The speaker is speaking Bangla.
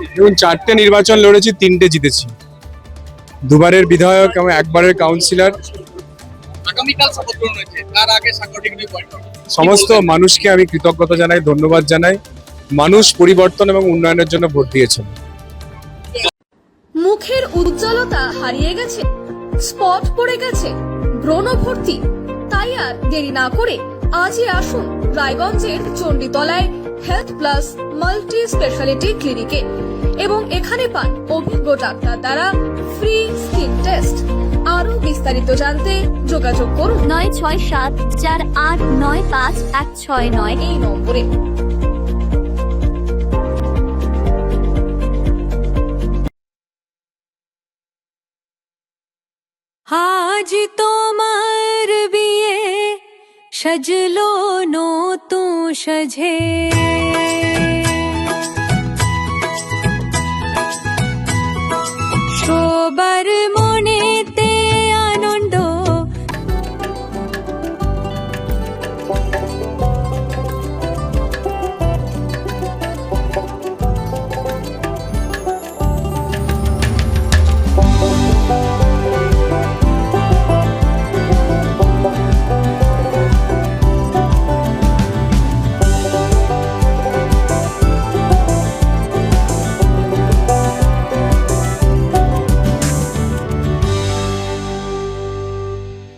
দেখুন, 4টে নির্বাচন লড়েছি, 3টে জিতেছি। দুবারের বিধায়ক এবং একবারের কাউন্সিলর। সমস্ত মানুষকে আমি কৃতজ্ঞতা জানাই, ধন্যবাদ জানাই। মানুষ পরিবর্তন এবং উন্নয়নের জন্য ভোট দিয়েছেন। মুখের উজ্জ্বলতা হারিয়ে গেছে, স্পট পড়ে গেছে, ব্রণ ভর্তি, তাই আর দেরি না করে আজই আসুন রায়গঞ্জের চণ্ডীতলায় হেলথ প্লাস মাল্টি স্পেশালিটি ক্লিনিকে এবং এখানে পান অভিজ্ঞ ডাক্তার দ্বারা ফ্রি স্কিন টেস্ট। আরো বিস্তারিত জানতে যোগাযোগ করুন 9674895169 এই নম্বরে। আজ তোমার বিয়ে, সাজলো নতুন সাজে।